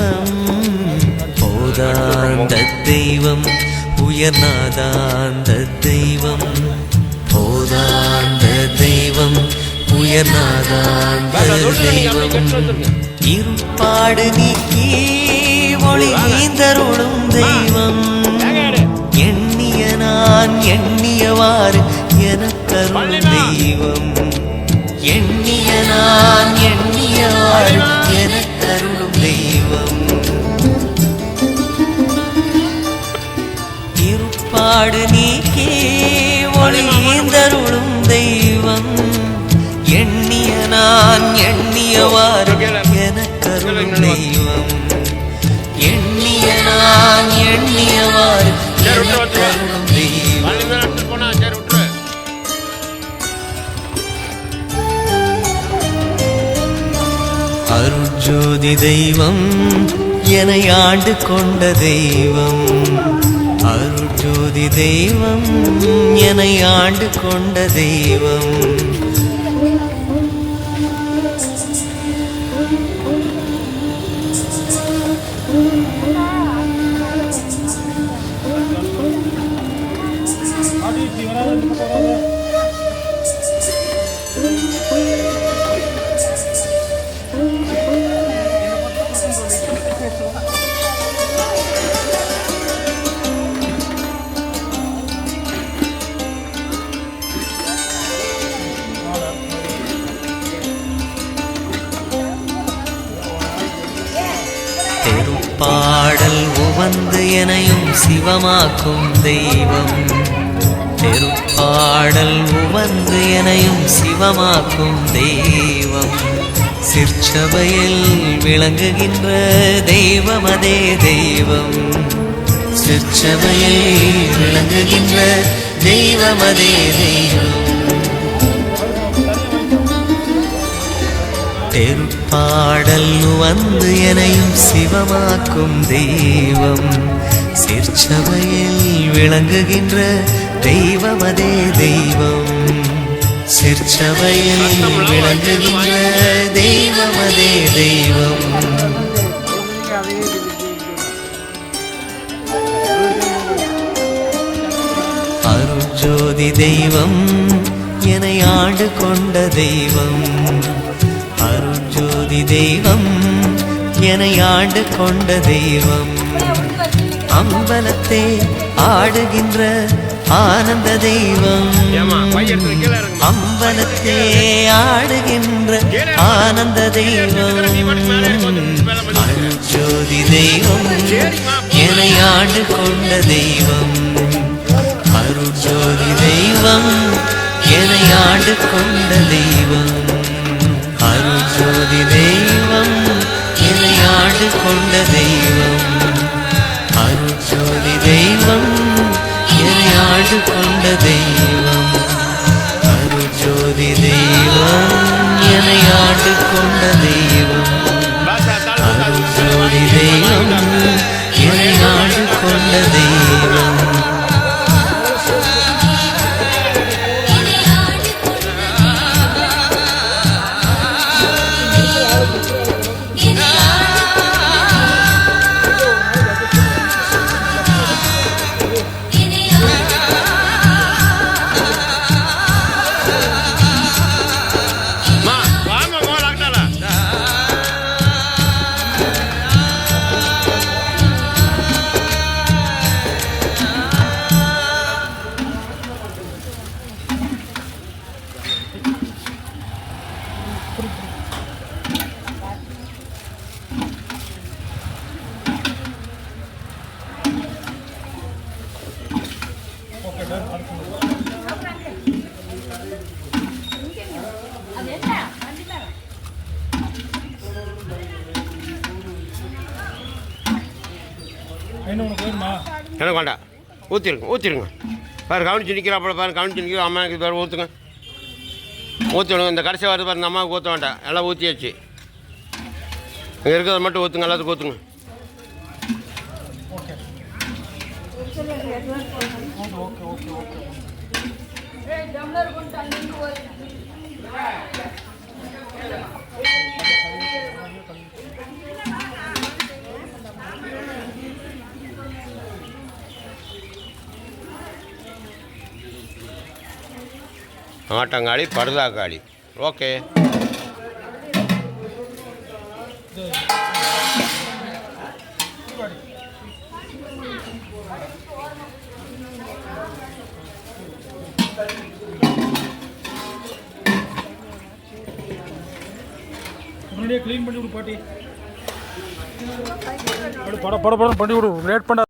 தெய்வம் போதாந்த தெய்வம் உயர்நாதாந்த தெய்வம் போதாந்த தெய்வம் உயர்நாதாந்த தெய்வம் இருப்பாடு நீக்கி ஒளி நீந்தருளும் தெய்வம் எண்ணிய நான் எண்ணியவாறு எனக்கருளும் தெய்வம் எண்ணிய நான் எண்ணியவாறு எனக்கருளும் தெய்வம் இருப்பாடு நீக்கி ஒளி நீந்தருளும் தெய்வம் எண்ணிய நான் எண்ணியவாறு எனக்கருளும் தெய்வம் எண்ணிய நான் எண்ணியவாறு எனக்கருளும் தெய்வம் அருட்ஜோதி தெய்வம் என்னை ஆண்டு கொண்ட தெய்வம் அருட்ஜோதி தெய்வம் என்னை ஆண்டு கொண்ட தெய்வம் பாடல் உவந்து எனையும் சிவமாக்கும் தெய்வம் திருப்பாடல் உவந்து எனையும் சிவமாக்கும் தெய்வம் சிற்சபையில் விளங்குகின்ற தெய்வம் அதே தெய்வம் சிற்சபையில் விளங்குகின்ற தெய்வம் அதே தெய்வம் திருப்பாடல் வந்து எனையும் சிவமாக்கும் தெய்வம் சிற்சபையில் விளங்குகின்ற தெய்வம் அதே தெய்வம் சிற்சபையில் விளங்குகின்ற தெய்வம் அதே தெய்வம் அருட்ஜோதி தெய்வம் என்னை ஆண்டு கொண்ட தெய்வம் அருட்ஜோதி தெய்வம் என்னை ஆண்டு கொண்ட தெய்வம் அம்பலத்தே ஆடுகின்ற ஆனந்த தெய்வம் அம்பலத்தே ஆடுகின்ற ஆனந்த தெய்வம் அருட்ஜோதி தெய்வம் என்னை ஆண்டு கொண்ட தெய்வம் அருட்ஜோதி தெய்வம் என்னை ஆண்டு கொண்ட தெய்வம் அருட்ஜோதி தெய்வம் என்னை ஆண்டு கொண்ட தெய்வம் அருட்ஜோதி தெய்வம் என்னை ஆண்டு கொண்ட தெய்வம் அருட்ஜோதி தெய்வம் என்னை ஆண்டு கொண்ட தெய்வம் அருட்ஜோதி தெய்வம் என்னை ஆண்டு கொண்ட தெய்வம் எனக்கு வேண்டாம் ஊற்றிருங்க பாரு கவனிச்சு நிற்கிறாப்பட பாரு கவனிச்சு நிற்கிற அம்மாவுக்கு பாரு ஊற்றுங்க ஊற்றணும் இந்த கடைசி வரது பாரு இந்த அம்மாவுக்கு ஊற்ற வேண்டாம் எல்லாம் ஊற்றியாச்சு இங்கே இருக்கிறத மட்டும் ஊற்றுங்க எல்லாத்துக்கும் ஊற்றுங்க ஆட்டங்காளி படுதாக்காளி. ஓகே. க்ளீன் பண்ணி விடு பாட்டி. பட பட படம் பண்ணி விடு, லேட் பண்ண.